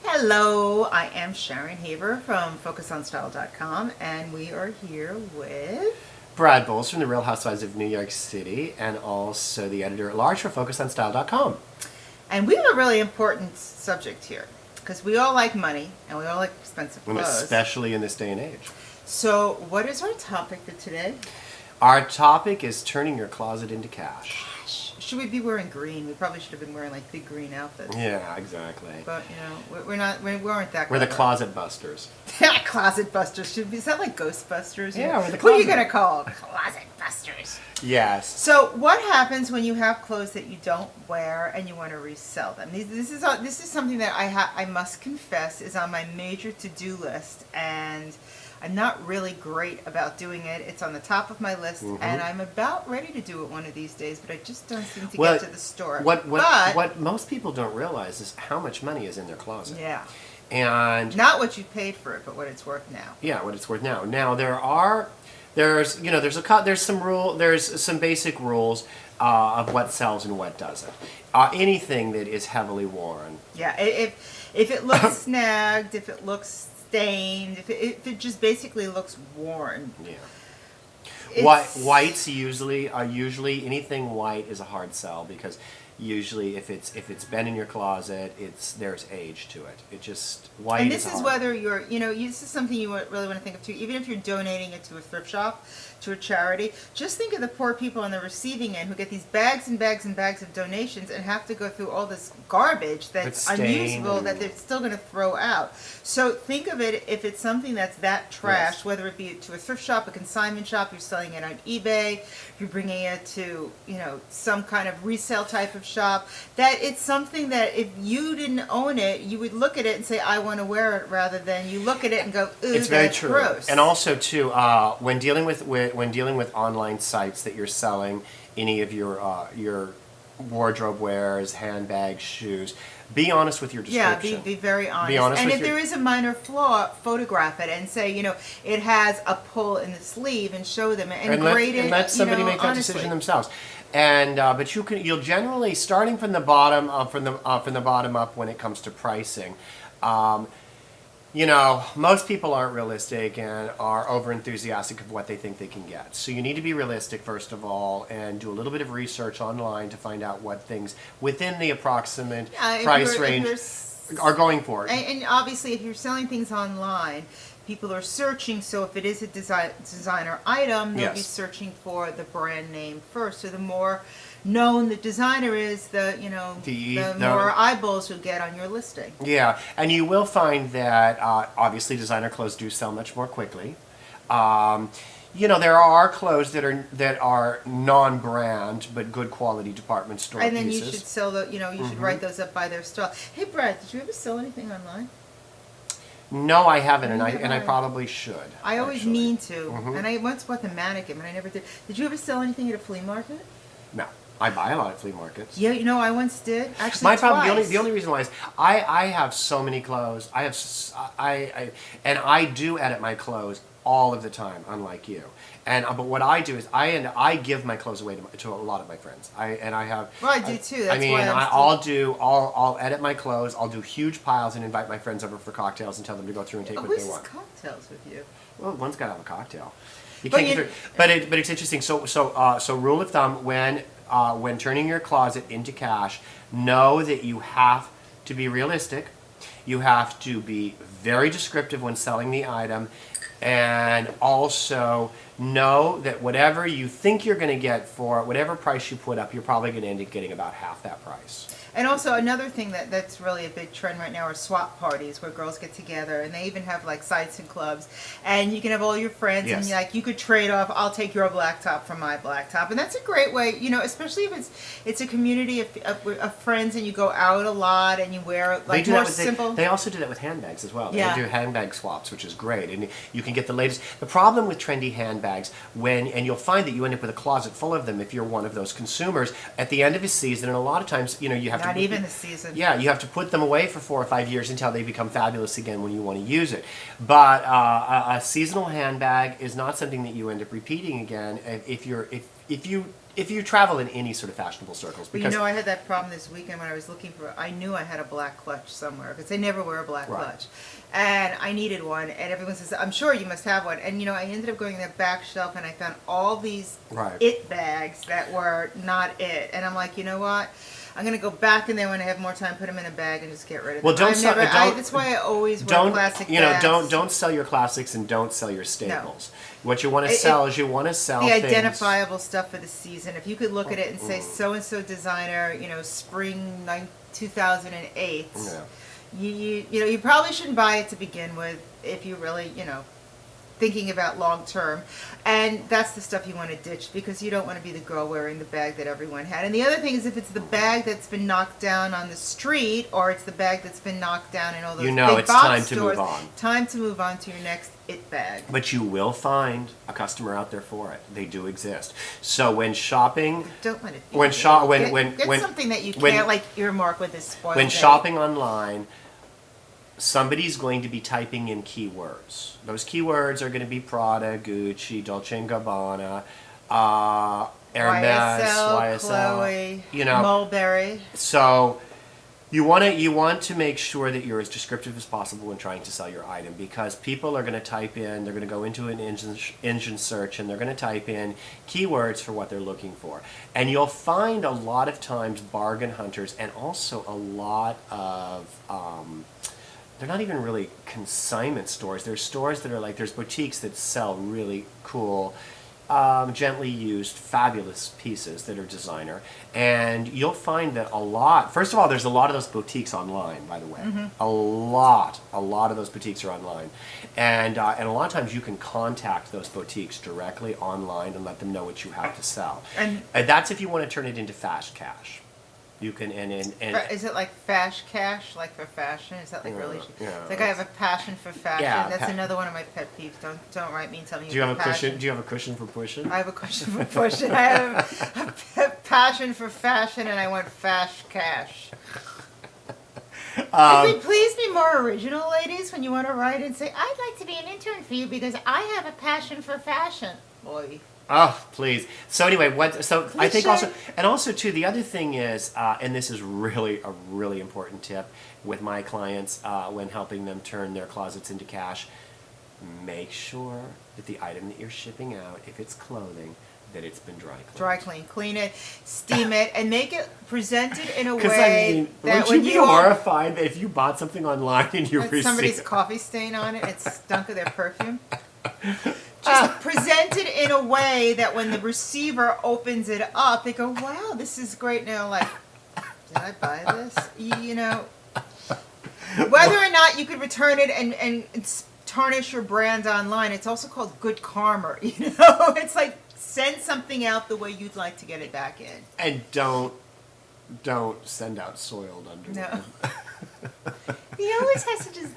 Hello, I am Sharon Haver from FocusOnStyle.com, and we are here with... Brad Boles from the Real Housewives of New York City, and also the editor-at-large for FocusOnStyle.com. And we have a really important subject here, because we all like money, and we all like expensive And clothes. especially in this day and age. So, what is our topic for today? Our topic is turning your closet into cash. Should we be wearing green? We probably should have been wearing like big green outfits. Yeah, exactly. But, you know, we weren't that We're the clever. closet busters. Closet busters. Is that like Ghostbusters? Yeah, we're the Who are you closet. going to call? Closet busters. Yes. So what happens when you have clothes that you don't wear and you want to resell them? This is something that I must confess is on my major to-do list, and I'm not really great about doing it. It's on the top of my list, and I'm about ready to do it one of these days, but I just don't seem to get to the store. What most people don't realize is how much money is in their closet. Yeah. And Not what you paid for it, but what it's worth now. yeah, what it's worth now. Now there's some basic rules of what sells and what doesn't. Anything that is heavily worn. Yeah, if it looks snagged, if it looks stained, if it just basically looks worn. Yeah. Whites usually anything white is a hard sell, because usually if it's been in your closet, there's age to it. It just white. And this is hard. whether you're, this is something you really want to think of too. Even if you're donating it to a thrift shop, to a charity, just think of the poor people on the receiving end who get these bags and bags and bags of donations and have to go through all this garbage that's unusable that they're still going to throw out. So think of it, if it's something that's that trash, Yes. whether it be to a thrift shop, a consignment shop, you're selling it on eBay, you're bringing it to, some kind of resale type of shop, that it's something that if you didn't own it, you would look at it and say, I want to wear it, rather than you look at it and go, ooh, It's very that's true. gross. And also too, when dealing with online sites that you're selling any of your wardrobe wares, handbags, shoes, be honest with your description. Yeah, be very honest. Be honest and with if there is a minor flaw, photograph it and say, it has a pull in the sleeve, and show them and grade it. And let somebody make that honestly. decision themselves. And but you'll generally, starting from the bottom from the bottom up when it comes to pricing. Most people aren't realistic and are over enthusiastic of what they think they can get. So you need to be realistic first of all, and do a little bit of research online to find out what things within the approximate price range are going for. And obviously, if you're selling things online, people are searching. So if it is a designer item, they'll be Yes. searching for the brand name first. So the more known the designer is, the more eyeballs you'll get on your listing. Yeah, and you will find that obviously designer clothes do sell much more quickly. There are clothes that are non-brand but good quality department store And then pieces. you should sell you should write those up by their style. Hey Brad, did you ever sell anything online? No, I haven't, and Neither I have I. probably should. I always actually. mean to, and I once bought the mannequin, but I never did. Did you ever sell anything at a flea market? No, I buy a lot at flea markets. Yeah, I once did. Actually, My problem, twice. the only reason why is I have so many clothes. And I do edit my clothes all of the time, unlike you. But what I do is I give my clothes away to a lot of my friends. I have. Well, I do too. That's I mean, why I'll edit my clothes. I'll do huge piles and invite my friends over for cocktails and tell them to go through and take what they Who's want. cocktails with you? Well, one's got to have a cocktail. You But can't get through. But it's interesting. So rule of thumb, when turning your closet into cash, know that you have to be realistic. You have to be very descriptive when selling the item, and also know that whatever you think you're going to get for whatever price you put up, you're probably going to end up getting about half that price. And also another thing that's really a big trend right now are swap parties, where girls get together, and they even have like sites and clubs, and you can have all your friends, Yes. and you could trade off. I'll take your black top for my black top, and that's a great way, especially if it's a community of friends, and you go out a lot and you wear like more simple. They also do that with handbags as well. Yeah. They do handbag swaps, which is great, and you can get the latest. The problem with trendy handbags, and you'll find that you end up with a closet full of them if you're one of those consumers at the end of a season, and a lot of times, you have Not to. even the season. Yeah, you have to put them away for 4 or 5 years until they become fabulous again when you want to use it. But a seasonal handbag is not something that you end up repeating again if you if you travel in any sort of fashionable circles. But Because I had that problem this weekend when I was looking for, I knew I had a black clutch somewhere, because they never wear a black Right. clutch. And I needed one, and everyone says, I'm sure you must have one. And, I ended up going to the back shelf, and I found all these Right. it bags that were not it. And I'm like, you know what? I'm going to go back in there when I have more time, put them in a bag, and just get rid of them. Well, don't sell- don't- that's why I always wear classic bags. don't sell your classics and don't sell your staples. What you want to sell is you want to sell the things. identifiable stuff for the season. If you could look at it and say so and so designer, spring 2008. Yeah. You probably shouldn't buy it to begin with if you really thinking about long term, and that's the stuff you want to ditch, because you don't want to be the girl wearing the bag that everyone had. And the other thing is, if it's the bag that's been knocked down on the street, or it's the bag that's been knocked down in all those big it's box time to stores, move on. time to move on to your next it bag. But you will find a customer out there for it. They do exist. So when shopping, Don't let it be. When Get something that you when- can't like earmark with this spoiled when date. shopping online, somebody's going to be typing in keywords. Those keywords are going to be Prada, Gucci, Dolce & Gabbana, Hermes, YSL, Chloe, you know. Mulberry. So you want to make sure that you're as descriptive as possible when trying to sell your item, because people are going to type in, they're going to go into an engine search, and they're going to type in keywords for what they're looking for. And you'll find a lot of times bargain hunters, and also a lot of they're not even really consignment stores. There's stores that are like, there's boutiques that sell really cool, gently used, fabulous pieces that are designer. And you'll find that first of all, there's a lot of those boutiques online, by the way. Mm-hmm. A lot of those boutiques are online. And a lot of times you can contact those boutiques directly online and let them know what you have to sell. And that's if you want to turn it into fast cash. You can, and is it like fash cash, like for fashion? Is that like really? Yeah, It's like I have a passion for fashion. Yeah, That's another one of my pet peeves. Don't write me and tell me. Do you have a passion. cushion? Do you have a cushion for pushing? I have a cushion for pushing. I have a passion for fashion, and I want fash cash. Could we please be more original, ladies, when you want to write and say, I'd like to be an intern for you because I have a passion for fashion. Boy. Oh, please. So anyway, I think Cliche. also too, the other thing is, and this is really a really important tip with my clients when helping them turn their closets into cash, make sure that the item that you're shipping out, if it's clothing, that it's been dry cleaned. Dry clean, clean it, steam it, and make it presented in a Because way that would when you be you horrified if you bought something online and you had received somebody's coffee stain on it, it stunk of their perfume. Just present it in a way that when the receiver opens it up, they go, wow, this is great. Now, like, did I buy this? Whether or not you could return it and tarnish your brand online, it's also called good karma, It's like, send something out the way you'd like to get it back in. And don't send out soiled underwear. No. He always has to just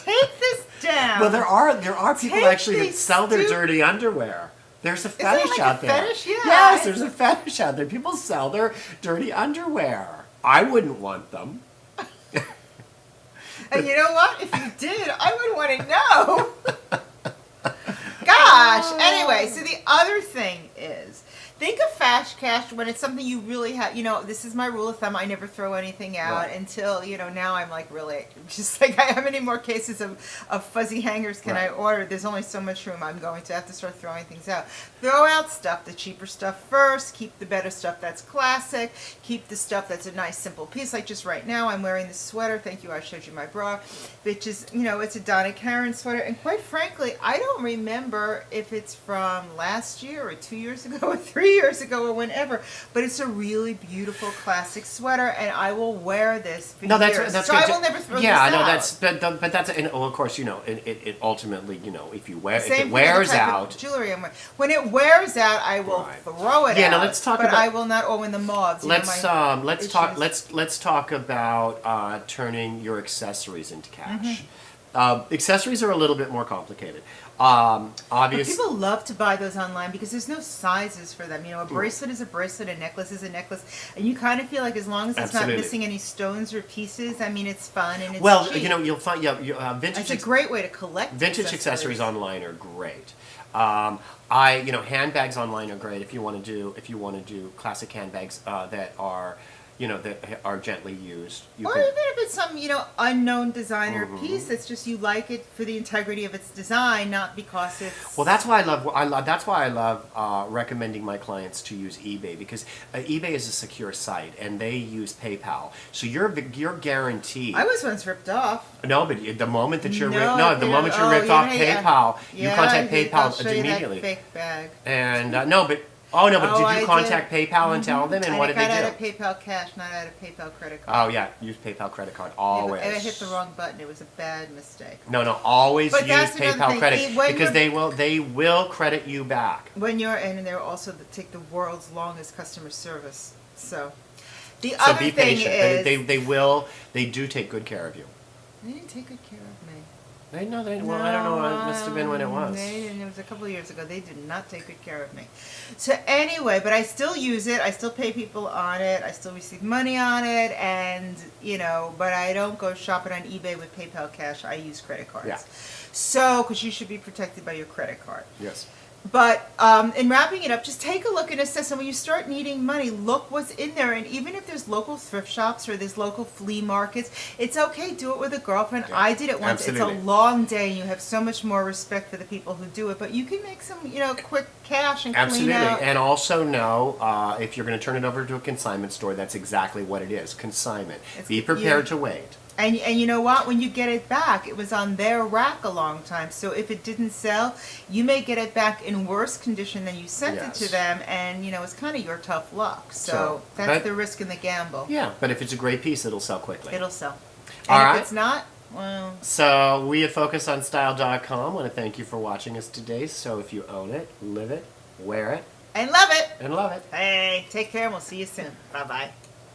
take this down. Well, there are people Take actually that these sell their dirty underwear. There's a fetish like a out there. fetish? Yeah. Yes, there's a fetish out there. People sell their dirty underwear. I wouldn't want them. And you know what? If you did, I would want to know. Gosh. Anyway, so the other thing is, think of fash cash when it's something you really have. This is my rule of thumb. I never throw anything out until, now I'm like really just like, how many more cases of fuzzy hangers can I order? There's only so much room. I'm going to have to start throwing things out. Throw out stuff, the cheaper stuff first. Keep the better stuff that's classic. Keep the stuff that's a nice simple piece. Like just right now, I'm wearing this sweater. Thank you. I showed you my bra. Which is, it's a Donna Karan sweater. And quite frankly, I don't remember if it's from last year or 2 years ago or 3 years ago or whenever, but it's a really beautiful classic sweater, and I will wear this for years. That's so good. I will never throw this Yeah, no, out. but that's, and of course, it ultimately, if you wear, if Same it thing with wears the type of out. jewelry I'm wearing. When it wears out, I will Right. throw it Yeah, out. no, let's talk but about- I will not. Or when the moths. Let's issues. let's talk about turning your accessories into cash. Mm-hmm. Accessories are a little bit more complicated. But Obviously, people love to buy those online because there's no sizes for them. A bracelet is a bracelet, a necklace is a necklace, and you kind of feel like as long as it's Absolutely. not missing any stones or pieces, it's fun and it's cheap. you'll find vintage. It's a great way to collect. Vintage accessories online are great. Handbags online are great if you want to do classic handbags that are, that are gently used. You Or can, even if it's some, unknown designer piece that's just you like it for the integrity of its design, not because it's. well, that's why I love recommending my clients to use eBay, because eBay is a secure site and they use PayPal, so you're guaranteed. I was once ripped off. No, but the moment that you're No, the moment you're ripped off PayPal, you contact I'll show PayPal you immediately. that fake bag. And no, but did I you contact did. PayPal and tell them? And what did I they got out of do? PayPal cash, not out of PayPal credit card. Oh yeah, use PayPal credit card always. And I hit the wrong button. It was a bad mistake. No, always But use that's another PayPal thing. credit, When because you're- they will credit you back. When you're and they're also take the world's longest customer service. So the So other be thing patient. is They do take good care of you. they didn't take good care of me. Well, I don't know. It must have been when it was. They didn't. It was a couple of years ago. They did not take good care of me. So anyway, but I still use it. I still pay people on it. I still receive money on it, and but I don't go shopping on eBay with PayPal cash. I use credit cards. Yeah. So, because you should be protected by your credit card. Yes. But in wrapping it up, just take a look and assess. And when you start needing money, look what's in there. And even if there's local thrift shops or there's local flea markets, it's okay. Do it with a girlfriend. Yeah, I did it once. absolutely. It's a long day, and you have so much more respect for the people who do it. But you can make some, quick cash and Absolutely. clean out. And also know if you're going to turn it over to a consignment store, that's exactly what it is, consignment. Be prepared to wait. And you know what? When you get it back, it was on their rack a long time. So if it didn't sell, you may get it back in worse condition than you sent it to Yes. them. And, it's kind of your tough luck. So So, that's but- the risk and the gamble. Yeah, but if it's a great piece, it'll sell quickly. It'll sell. All And right. if it's not, well, So we at FocusOnStyle.com want to thank you for watching us today. So if you own it, live it, wear it, and love it. and love it. Hey, take care and we'll see you soon. Bye-bye.